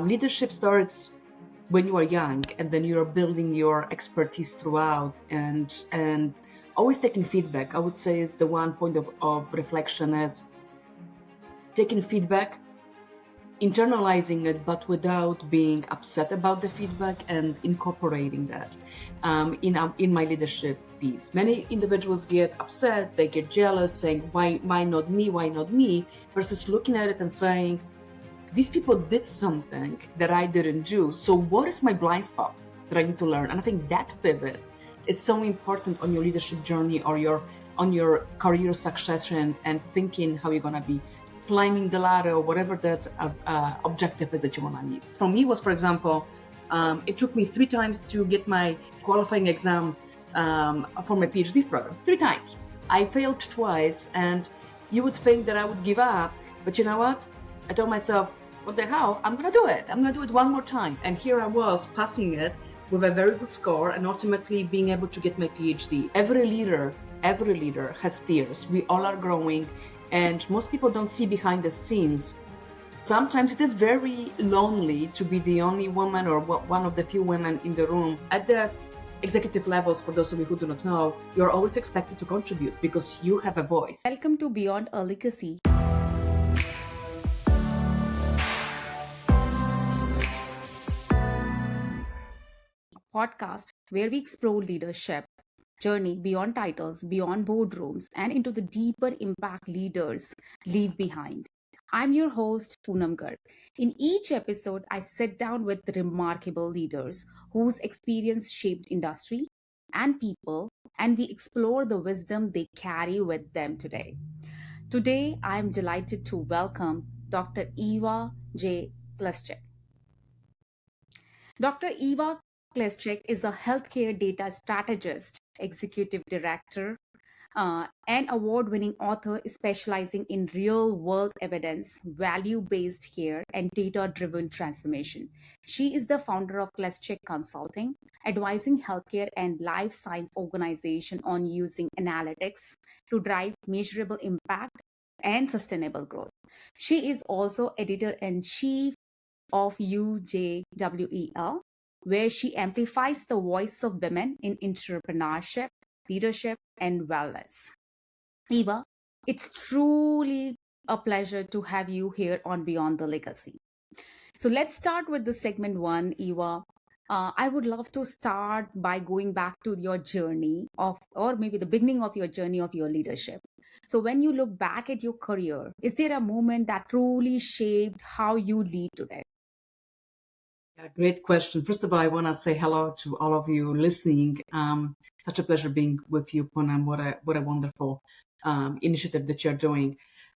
Leadership starts when you are young, and then you're building your expertise throughout, and always taking feedback. I would say is the one point of reflection is taking feedback, internalizing it, but without being upset about the feedback, and incorporating that in my leadership piece. Many individuals get upset, they get jealous, saying, why not me, why not me, versus looking at it and saying, these people did something that I didn't do, so what is my blind spot that I need to learn? And I think that pivot is so important on your leadership journey or on your career succession, and thinking how you're going to be climbing the ladder or whatever that objective is that you want to meet. For me was, for example, it took me 3 times to get my qualifying exam for my PhD program. 3 times. I failed twice, and you would think that I would give up, but you know what? I told myself, what the hell? I'm going to do it. I'm going to do it one more time. And here I was passing it with a very good score and ultimately being able to get my PhD. Every leader has fears. We all are growing, and most people don't see behind the scenes. Sometimes it is very lonely to be the only woman or one of the few women in the room. At the executive levels, for those of you who do not know, you're always expected to contribute because you have a voice. Welcome to Beyond a Legacy. Podcast where we explore leadership journey beyond titles, beyond boardrooms, and into the deeper impact leaders leave behind. I'm your host, Poonam Garg. In each episode, I sit down with remarkable leaders whose experience shaped industry and people, and we explore the wisdom they carry with them today. Today, I'm delighted to welcome Dr. Ewa Kleczyk. Dr. Ewa Kleczyk is a healthcare data strategist, executive director, and award-winning author specializing in real-world evidence, value-based care, and data-driven transformation. She is the founder of Kleczyk Consulting, advising healthcare and life science organizations on using analytics to drive measurable impact and sustainable growth. She is also editor-in-chief of UJWEL, where she amplifies the voice of women in entrepreneurship, leadership, and wellness. Ewa, it's truly a pleasure to have you here on Beyond the Legacy. So let's start with the segment 1, Ewa. I would love to start by going back to your journey or maybe the beginning of your journey of your leadership. So when you look back at your career, is there a moment that truly shaped how you lead today? Yeah, great question. First of all, I want to say hello to all of you listening. Such a pleasure being with you, Poonam. What a wonderful initiative that you're doing.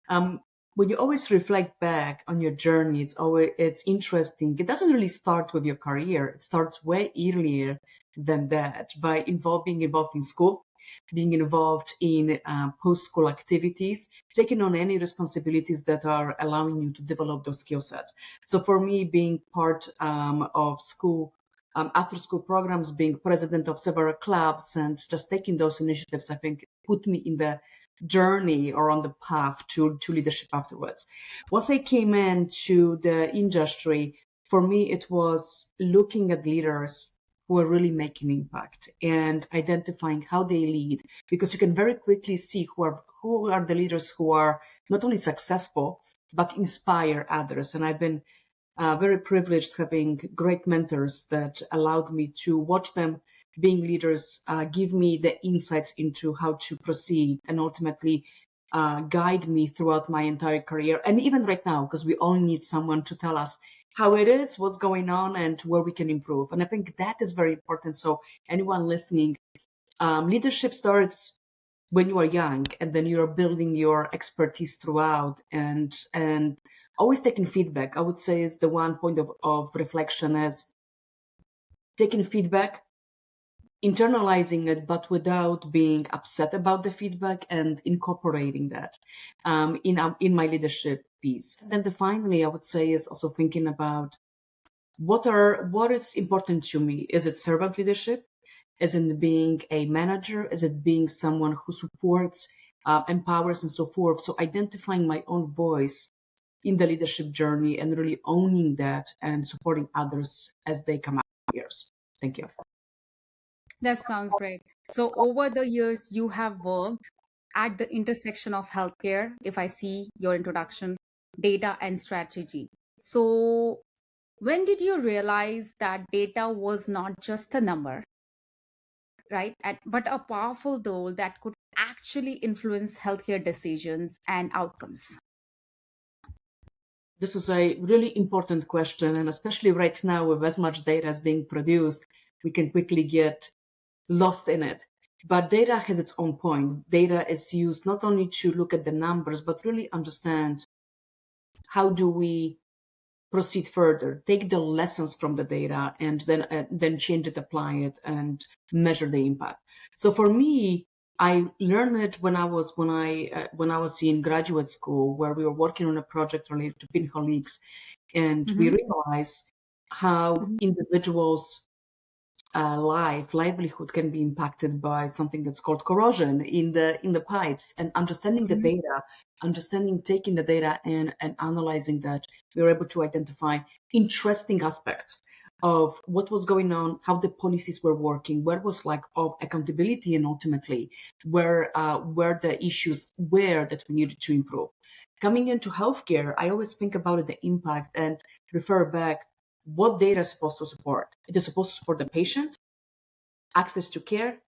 When you always reflect back on your journey, it's interesting. It doesn't really start with your career. It starts way earlier than that by being involved in school, being involved in post-school activities, taking on any responsibilities that are allowing you to develop those skill sets. So for me, being part of school, after-school programs, being president of several clubs, and just taking those initiatives, I think, put me in the journey or on the path to leadership afterwards. Once I came into the industry, for me, it was looking at leaders who are really making impact and identifying how they lead, because you can very quickly see who are the leaders who are not only successful, but inspire others. And I've been very privileged having great mentors that allowed me to watch them being leaders, give me the insights into how to proceed, and ultimately guide me throughout my entire career. And even right now, because we all need someone to tell us how it is, what's going on, and where we can improve. And I think that is very important. So anyone listening, leadership starts when you are young, and then you're building your expertise throughout, and always taking feedback. I would say is the one point of reflection is taking feedback, internalizing it, but without being upset about the feedback, and incorporating that in my leadership piece. And then finally, I would say is also thinking about what is important to me. Is it servant leadership? Is it being a manager? Is it being someone who supports, empowers, and so forth? So identifying my own voice in the leadership journey and really owning that and supporting others as they come up years. Thank you. That sounds great. So, over the years, you have worked at the intersection of healthcare, if I see your introduction, data, and strategy. So, when did you realize that data was not just a number, right? But a powerful tool that could actually influence healthcare decisions and outcomes? This is a really important question, and especially right now with as much data as being produced, we can quickly get lost in it. But data has its own point. Data is used not only to look at the numbers, but really understand how do we proceed further, take the lessons from the data, and then change it, apply it, and measure the impact. So for me, I learned it when I was in graduate school, where we were working on a project related to pinhole leaks, and we realized how individuals' livelihood can be impacted by something that's called corrosion in the pipes. And understanding the data, taking the data and analyzing that, we were able to identify interesting aspects of what was going on, how the policies were working, where was lack of accountability, and ultimately where the issues were that we needed to improve. Coming into healthcare, I always think about the impact and refer back what data is supposed to support. It is supposed to support the patient, access to care,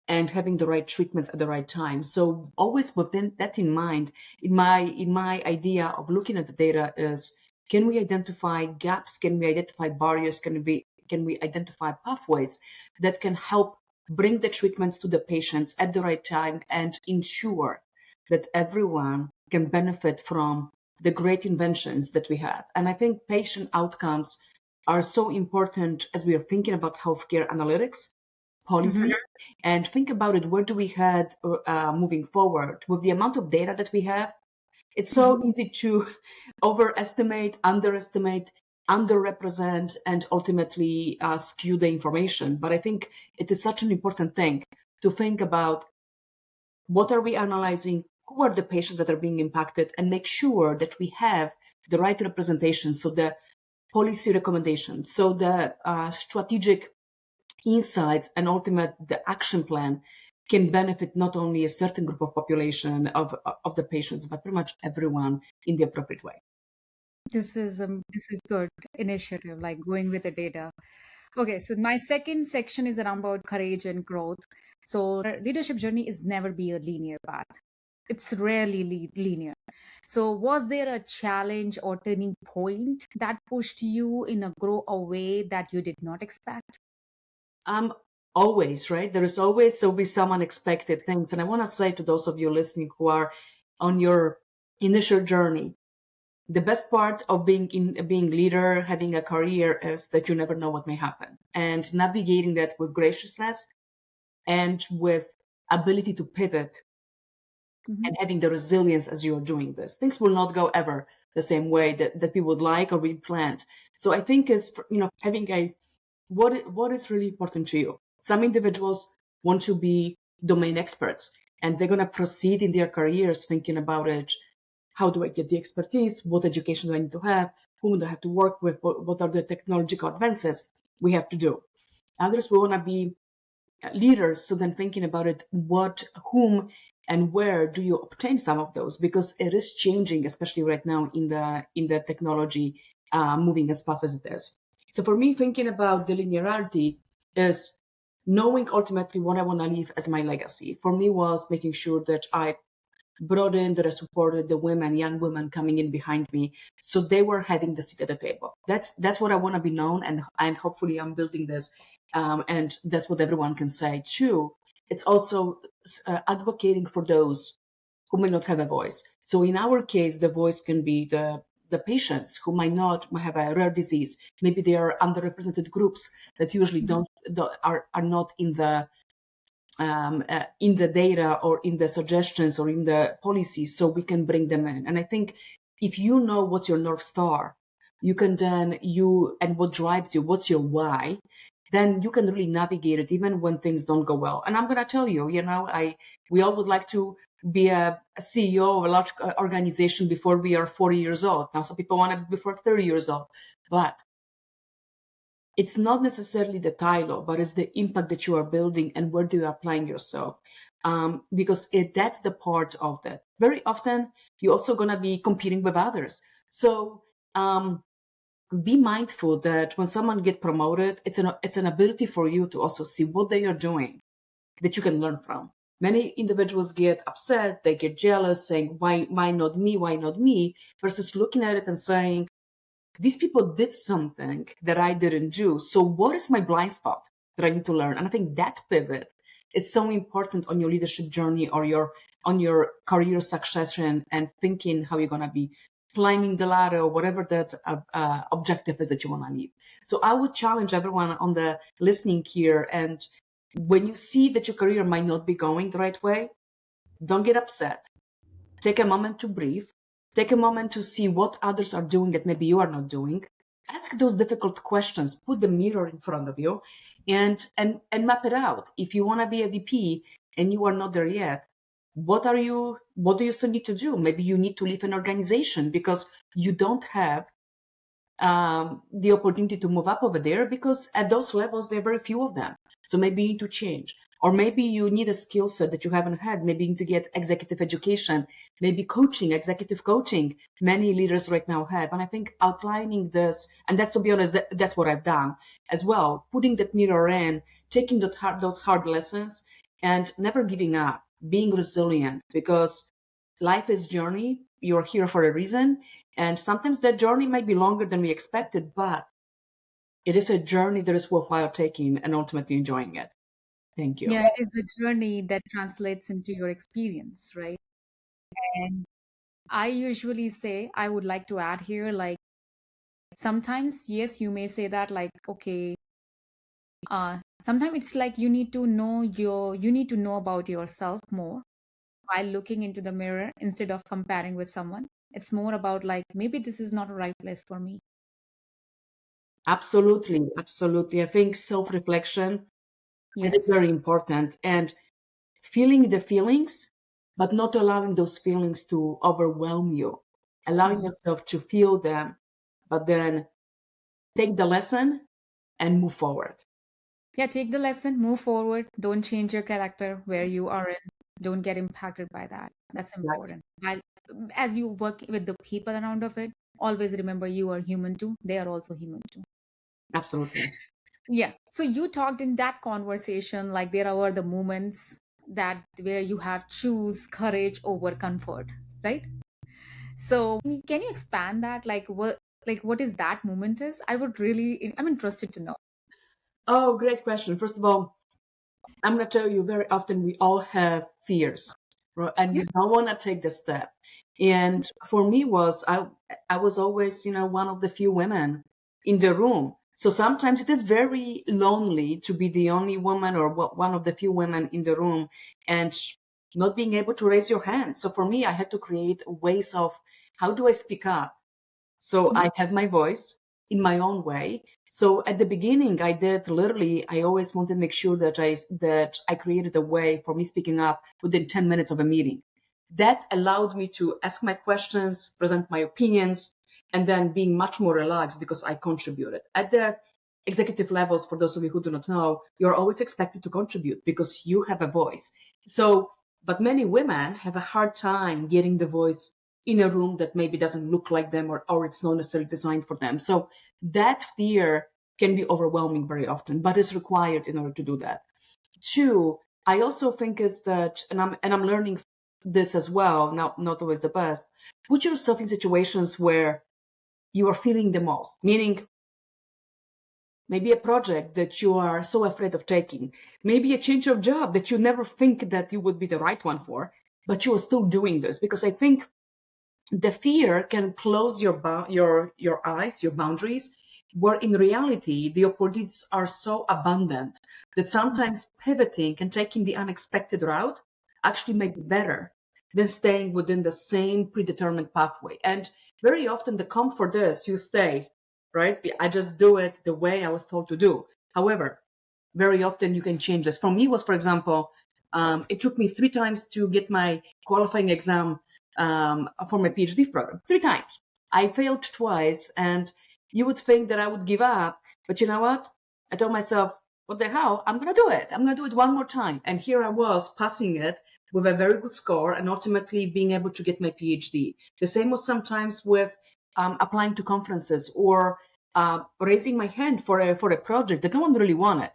and having the right treatments at the right time. So always with that in mind, in my idea of looking at the data is, can we identify gaps? Can we identify barriers? Can we identify pathways that can help bring the treatments to the patients at the right time and ensure that everyone can benefit from the great inventions that we have? And I think patient outcomes are so important as we are thinking about healthcare analytics, policy, and think about it, where do we head moving forward? With the amount of data that we have, it's so easy to overestimate, underestimate, underrepresent, and ultimately skew the information. But I think it is such an important thing to think about what are we analyzing, who are the patients that are being impacted, and make sure that we have the right representation. So the policy recommendations, so the strategic insights, and ultimate the action plan can benefit not only a certain group of population of the patients, but pretty much everyone in the appropriate way. This is good initiative, like going with the data. Okay, so my second section is around about courage and growth. So leadership journey is never be a linear path. It's rarely linear. So was there a challenge or turning point that pushed you in a grow a way that you did not expect? Always, right? There is always will be some unexpected things. And I want to say to those of you listening who are on your initial journey, the best part of being leader, having a career, is that you never know what may happen. And navigating that with graciousness and with ability to pivot and having the resilience as you're doing this. Things will not go ever the same way that we would like or we planned. So I think is, having what is really important to you. Some individuals want to be domain experts, and they're going to proceed in their careers thinking about it. How do I get the expertise? What education do I need to have? Whom do I have to work with? What are the technological advances we have to do? Others will want to be leaders, so then thinking about it, whom, and where do you obtain some of those? Because it is changing, especially right now in the technology moving as fast as it is. So for me, thinking about the linearity is knowing ultimately what I want to leave as my legacy. For me, was making sure that I brought in, that I supported the women, young women coming in behind me, so they were having the seat at the table. That's what I want to be known, and hopefully I'm building this, and that's what everyone can say too. It's also advocating for those who may not have a voice. So in our case, the voice can be the patients who might have a rare disease. Maybe they are underrepresented groups that usually are not in the data or in the suggestions or in the policies, so we can bring them in. And I think if you know what's your North Star, you can and what drives you, what's your why, then you can really navigate it even when things don't go well. And I'm going to tell you, we all would like to be a CEO of a large organization before we are 40 years old. Now, some people want to be before 30 years old, but it's not necessarily the title, but it's the impact that you are building and where do you applying yourself. Because that's the part of that. Very often, you're also going to be competing with others. So be mindful that when someone get promoted, it's an ability for you to also see what they are doing that you can learn from. Many individuals get upset, they get jealous, saying, why not me? Why not me? Versus looking at it and saying, these people did something that I didn't do. So what is my blind spot that I need to learn? And I think that pivot is so important on your leadership journey or on your career succession and thinking how you're going to be climbing the ladder or whatever that objective is that you want to leave. So I would challenge everyone on the listening here. And when you see that your career might not be going the right way, don't get upset. Take a moment to breathe. Take a moment to see what others are doing that maybe you are not doing. Ask those difficult questions. Put the mirror in front of you and map it out. If you want to be a VP and you are not there yet, what do you still need to do? Maybe you need to leave an organization because you don't have the opportunity to move up over there, because at those levels, there are very few of them. So maybe you need to change. Or maybe you need a skill set that you haven't had. Maybe you need to get executive education, maybe coaching, executive coaching. Many leaders right now have. And I think outlining this, and that's, to be honest, that's what I've done as well, putting that mirror in, taking those hard lessons and never giving up, being resilient, because life is journey. You're here for a reason. And sometimes that journey might be longer than we expected, but it is a journey that is worthwhile taking and ultimately enjoying it. Thank you. Yeah, it is a journey that translates into your experience, right? And I usually say, I would like to add here, like, sometimes, yes, you may say that, like, okay, sometimes it's like you need to know about yourself more while looking into the mirror instead of comparing with someone. It's more about like, maybe this is not a right place for me. Absolutely. Absolutely. I think self-reflection is very Yes. important, and feeling the feelings, but not allowing those feelings to overwhelm you, allowing Ye- yourself to feel them, but then take the lesson and move forward. Yeah, take the lesson, move forward. Don't change your character where you are in. Don't get impacted by that. That's Right. important. While as you work with the people around of it, always remember you are human too. They are also human too. Absolutely. Yeah. So you talked in that conversation like there are the moments that where you have choose courage over comfort, right? So can you expand that? Like what is that moment is? I'm interested to know. Oh, great question. First of all, I'm going to tell you, very often we all have fears, right? And Yeah. we don't want to take the step. And for me I was always, one of the few women in the room. So sometimes it is very lonely to be the only woman or one of the few women in the room and not being able to raise your hand. So for me, I had to create ways of how do I speak up? So Mhm. I have my voice in my own way. So at the beginning, I did literally, I always wanted to make sure that I created a way for me speaking up within 10 minutes of a meeting. That allowed me to ask my questions, present my opinions, and then being much more relaxed because I contributed. At the executive levels, for those of you who do not know, you're always expected to contribute because you have a voice. So, but many women have a hard time getting the voice in a room that maybe doesn't look like them, or it's not necessarily designed for them. So that fear can be overwhelming very often, but is required in order to do that. Two, I also think is that, and I'm learning this as well, now not always the best, put yourself in situations where you are feeling the most, meaning maybe a project that you are so afraid of taking, maybe a change of job that you never think that you would be the right one for, but you are still doing this. Because I think the fear can close your eyes, your boundaries, where in reality the opportunities are so abundant that sometimes pivoting and taking the unexpected route actually may be better than staying within the same predetermined pathway. And very often the comfort is you stay, right? I just do it the way I was told to do. However, very often you can change this. For me was, for example, It took me 3 times to get my qualifying exam for my PhD program. 3 times. I failed twice, and you would think that I would give up, but you know what? I told myself, what the hell? I'm going to do it. I'm going to do it one more time. And here I was passing it with a very good score and ultimately being able to get my PhD. The same was sometimes with applying to conferences or raising my hand for a project that no one really wanted.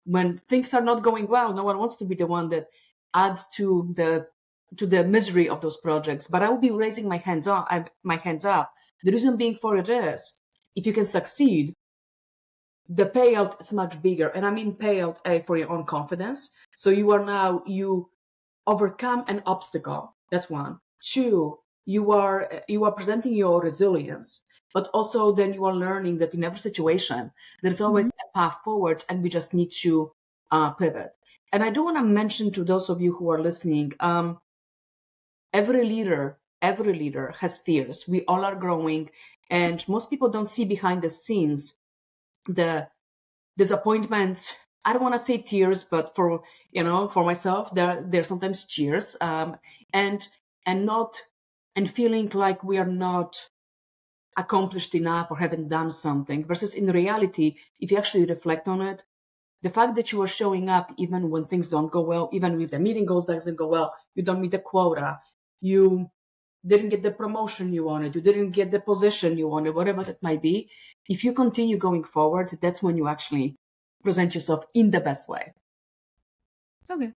When things are not going well, no one wants to be the one that adds to the misery of those projects. But I will be raising my hands up. The reason being for it is, if you can succeed, the payout is much bigger. And I mean payout for your own confidence. So you overcome an obstacle. That's one. Two, you are presenting your resilience, but also then you are learning that in every situation there's always a path forward, and we just need to pivot. And I do want to mention to those of you who are listening, every leader has fears. We all are growing, and most people don't see behind the scenes the disappointments. I don't want to say tears, but for myself, there's sometimes cheers, and not and feeling like we are not accomplished enough or haven't done something. Versus in reality, if you actually reflect on it, the fact that you are showing up even when things don't go well, even if the meeting doesn't go well, you don't meet the quota, you didn't get the promotion you wanted, you didn't get the position you wanted, whatever that might be. If you continue going forward, that's when you actually present yourself in the best way. Okay.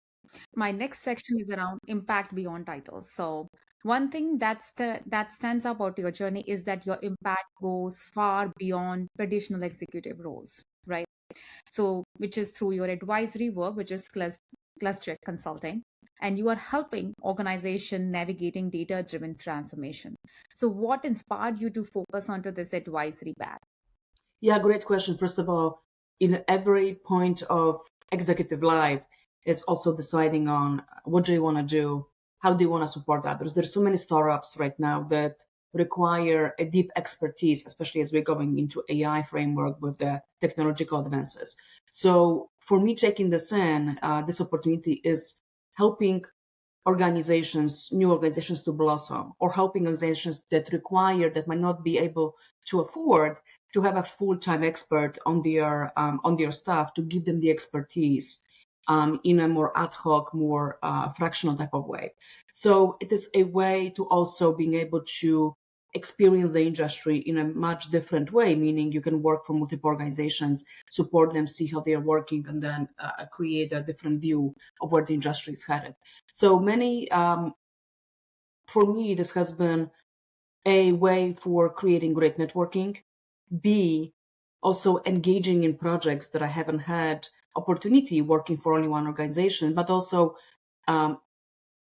My next section is around impact beyond titles. So one thing that stands out about your journey is that your impact goes far beyond traditional executive roles, right? So which is through your advisory work, which is cluster consulting, and you are helping organization navigating data-driven transformation. So what inspired you to focus onto this advisory path? Yeah, great question. First of all, in every point of executive life is also deciding on what do you want to do, how do you want to support others. There's so many startups right now that require a deep expertise, especially as we're going into AI framework with the technological advances. So for me, taking this in, this opportunity is helping new organizations to blossom, or helping organizations that might not be able to afford to have a full-time expert on their staff, to give them the expertise in a more ad hoc, more fractional type of way. So it is a way to also being able to experience the industry in a much different way, meaning you can work for multiple organizations, support them, see how they are working, and then create a different view of where the industry is headed. So for me, this has been a way for creating great networking. B, also engaging in projects that I haven't had opportunity working for only one organization, but also um,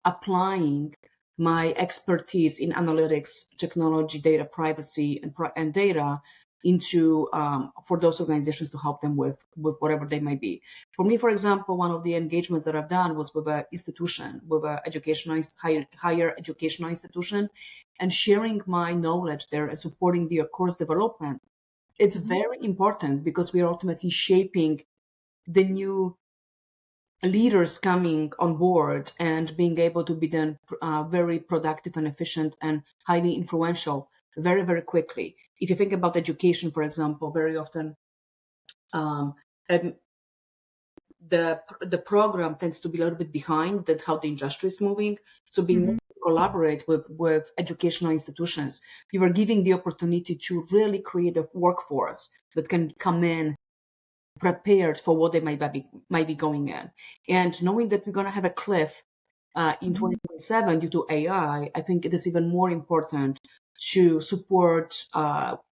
applying my expertise in analytics, technology, data privacy, and data into for those organizations to help them with whatever they might be. For me, for example, one of the engagements that I've done was with an institution, with a higher educational institution, and sharing my knowledge there and supporting their course development. It's very important because we are ultimately shaping the new leaders coming on board and being able to be then very productive and efficient and highly influential very, very quickly. If you think about education, for example, very often um, and the program tends to be a little bit behind that how the industry is moving. So being able to collaborate with educational institutions, you are giving the opportunity to really create a workforce that can come in prepared for what they might be going in. And knowing that we're going to have a cliff in 2027 due to AI, I think it is even more important to support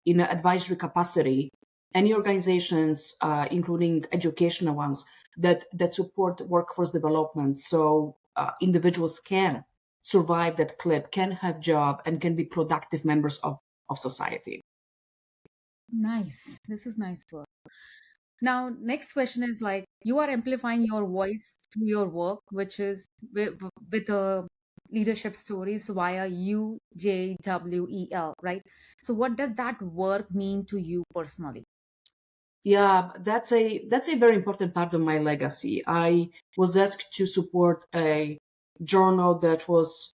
in an advisory capacity any organizations, including educational ones, that support workforce development, so individuals can survive that cliff, can have job, and can be productive members of society. Nice. This is nice work. Now, next question is like you are amplifying your voice through your work, which is with leadership stories via UJWEL, right? So, what does that work mean to you personally? Yeah, that's a very important part of my legacy. I was asked to support a journal that was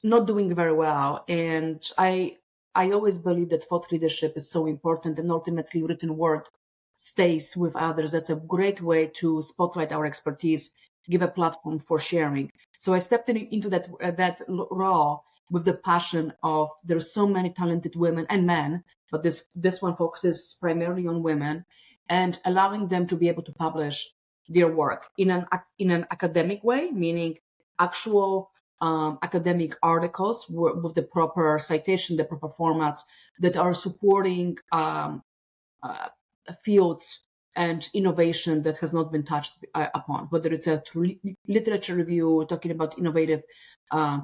not doing very well, and I always believe that thought leadership is so important, and ultimately written word stays with others. That's a great way to spotlight our expertise, give a platform for sharing. So I stepped into that role with the passion of there's so many talented women and men, but this one focuses primarily on women, and allowing them to be able to publish their work in an academic way, meaning actual academic articles with the proper citation, the proper formats that are supporting uh, fields and innovation that has not been touched upon, whether it's a literature review, talking about innovative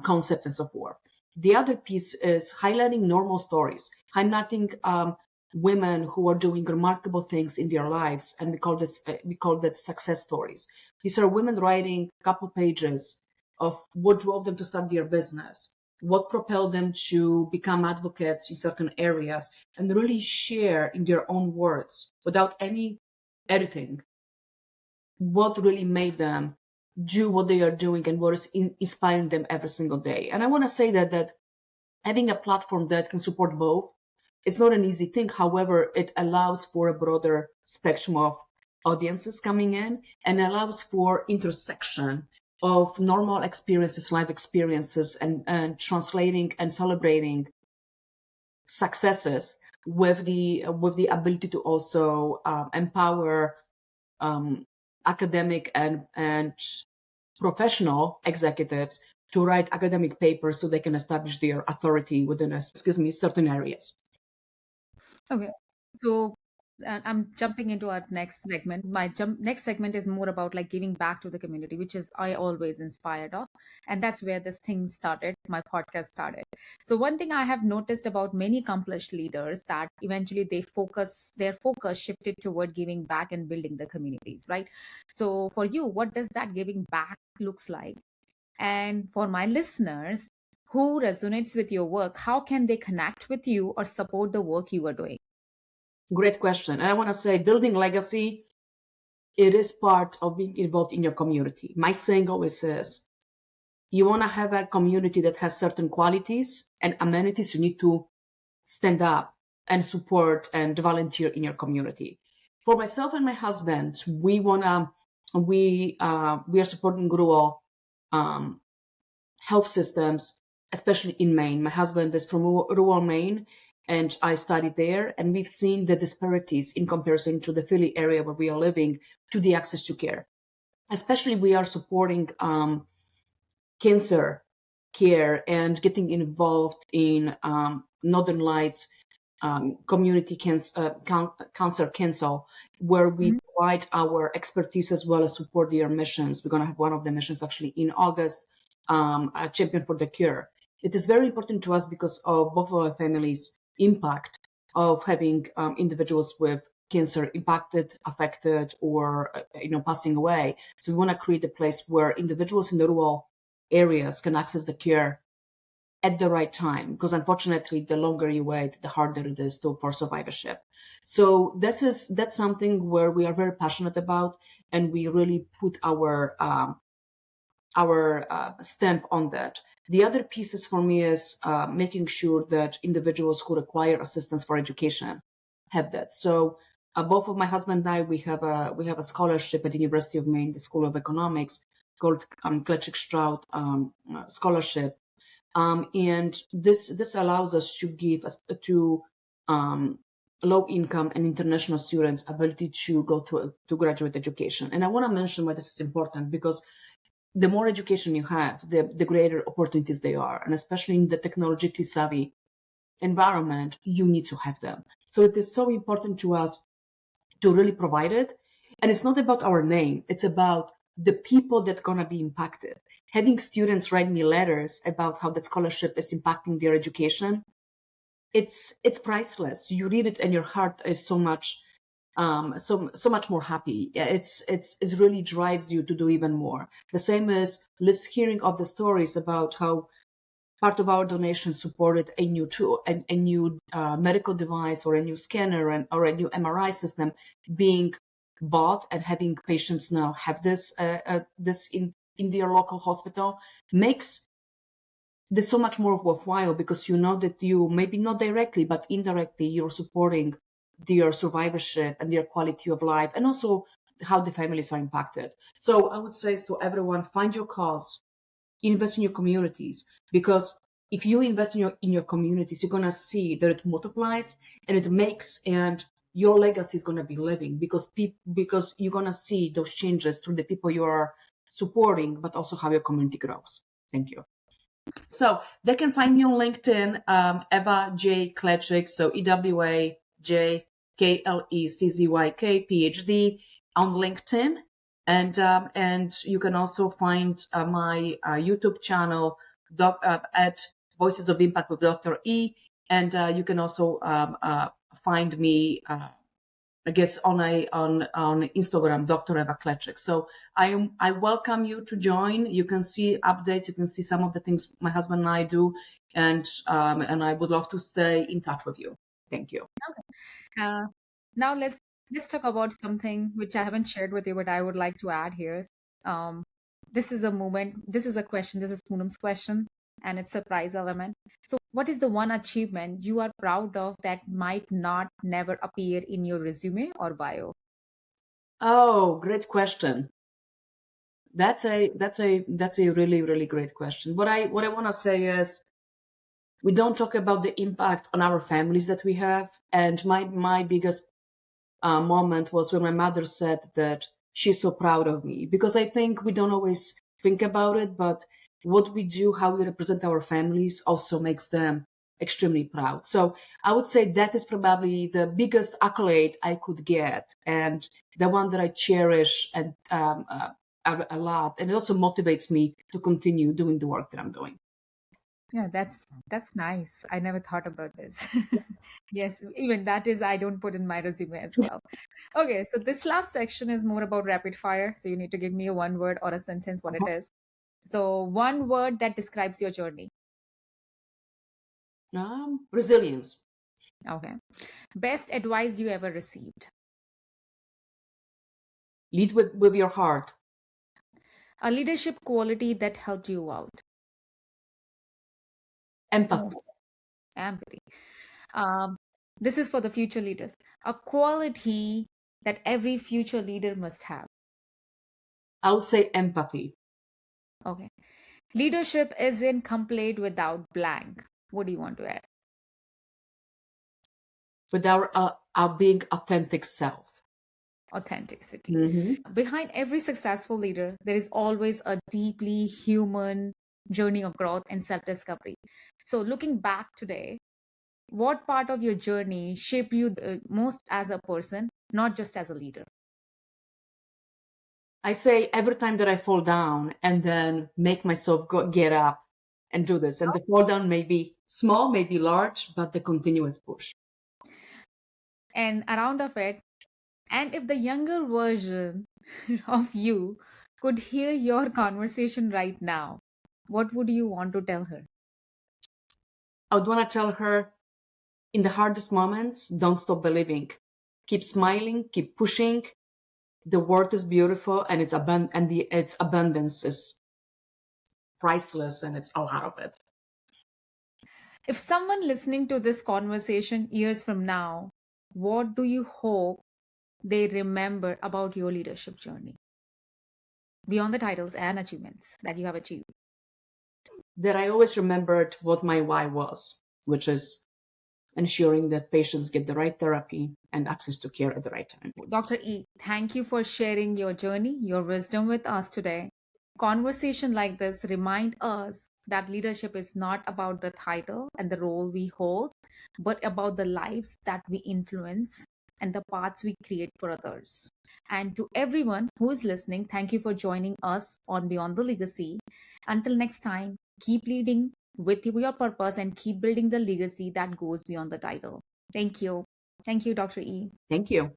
concepts and so forth. The other piece is highlighting normal stories, highlighting women who are doing remarkable things in their lives, and we call that success stories. These are women writing a couple pages of what drove them to start their business, what propelled them to become advocates in certain areas, and really share in their own words without any editing what really made them do what they are doing and what is inspiring them every single day. And I want to say that having a platform that can support both, it's not an easy thing. However, it allows for a broader spectrum of audiences coming in and allows for intersection of normal experiences, life experiences, and translating and celebrating successes with the ability to also empower um, academic and professional executives to write academic papers so they can establish their authority within certain areas. Okay. So I'm jumping into our next segment. My next segment is more about like giving back to the community, which is I always inspired of. And that's where this thing started, my podcast started. So one thing I have noticed about many accomplished leaders that eventually their focus shifted toward giving back and building the communities, right? So for you, what does that giving back looks like? And for my listeners who resonates with your work, how can they connect with you or support the work you are doing? Great question. And I want to say building legacy, it is part of being involved in your community. My saying always is, you want to have a community that has certain qualities and amenities, you need to stand up and support and volunteer in your community. For myself and my husband, we are supporting rural um, health systems, especially in Maine. My husband is from rural Maine, and I studied there, and we've seen the disparities in comparison to the Philly area where we are living to the access to care. Especially, we are supporting cancer care and getting involved in Northern Lights community cancer council, where we Mhm. provide our expertise as well as support their missions. We're going to have one of the missions actually in August, a champion for the cure. It is very important to us because of both of our families' impact of having individuals with cancer impacted, affected, or passing away. So we want to create a place where individuals in the rural areas can access the care at the right time, because unfortunately the longer you wait, the harder it is for survivorship. So that's something where we are very passionate about, and we really put our stamp on that. The other pieces for me is making sure that individuals who require assistance for education have that. So both of my husband and I, we have a scholarship at the University of Maine, the School of Economics, called Kleczyk Scholarship, and this allows us to give us to low income and international students ability to go to graduate education. And I want to mention why this is important, because the more education you have, the greater opportunities they are, and especially in the technologically savvy environment, you need to have them. So it is so important to us to really provide it. And it's not about our name, it's about the people that are going to be impacted. Having students write me letters about how that scholarship is impacting their education, it's priceless. You read it and your heart is so much more happy. It really drives you to do even more. The same as hearing of the stories about how part of our donation supported a new tool, a new medical device or a new scanner or a new MRI system being bought, and having patients now have this in their local hospital makes this so much more worthwhile, because you know that you, maybe not directly but indirectly, you're supporting their survivorship and their quality of life, and also how the families are impacted. So I would say to everyone, find your cause, invest in your communities, because if you invest in your communities, you're going to see that it multiplies and it makes, and your legacy is going to be living, because you're going to see those changes through the people you are supporting, but also how your community grows. Thank you. So they can find me on LinkedIn, Ewa J. Kleczyk, so EWA J Klecczyk PhD on LinkedIn. And you can also find my YouTube channel at Voices of Impact with Dr. E. And you can also find me, I guess, on Instagram, Dr. Ewa Kleczyk. So I welcome you to join. You can see updates. You can see some of the things my husband and I do, and I would love to stay in touch with you. Thank you. Uh, Now let's talk about something which I haven't shared with you, but I would like to add here. Um, this is a moment. This is a question. This is Poonam's question, and it's surprise element. So, what is the one achievement you are proud of that might not never appear in your resume or bio? Oh, great question. That's a really, really great question. What I want to say is, we don't talk about the impact on our families that we have. And my biggest moment was when my mother said that she's so proud of me, because I think we don't always think about it, but what we do, how we represent our families, also makes them extremely proud. So I would say that is probably the biggest accolade I could get, and the one that I cherish and a lot, and it also motivates me to continue doing the work that I'm doing. Yeah, that's nice. I never thought about this. Yes, even that is I don't put in my resume as well. Okay, so this last section is more about rapid fire. So you need to give me a one word or a sentence what it is. So one word that describes your journey. Resilience. Okay. Best advice you ever received. Lead with your heart. A leadership quality that helped you out. Empathy. Most empathy. Um, this is for the future leaders. A quality that every future leader must have. I would say empathy. Okay. Leadership isn't complete without blank. What do you want to add? With our being authentic self. Authenticity. Mm-hmm. Behind every successful leader, there is always a deeply human journey of growth and self discovery. So, looking back today, what part of your journey shaped you most as a person, not just as a leader? I say every time that I fall down and then make myself get up and do this. And the fall down may be small, may be large, but the continuous push. And around of it, and if the younger version of you could hear your conversation right now, what would you want to tell her? I would want to tell her, in the hardest moments, don't stop believing. Keep smiling, keep pushing. The world is beautiful, and its abundance is priceless, and it's a lot of it. If someone listening to this conversation years from now, what do you hope they remember about your leadership journey? Beyond the titles and achievements that you have achieved. That I always remembered what my why was, which is ensuring that patients get the right therapy and access to care at the right time. Dr. E, thank you for sharing your journey, your wisdom with us today. Conversation like this remind us that leadership is not about the title and the role we hold, but about the lives that we influence and the paths we create for others. And to everyone who is listening, thank you for joining us on Beyond the Legacy. Until next time, keep leading with your purpose and keep building the legacy that goes beyond the title. Thank you. Thank you, Dr. E. Thank you.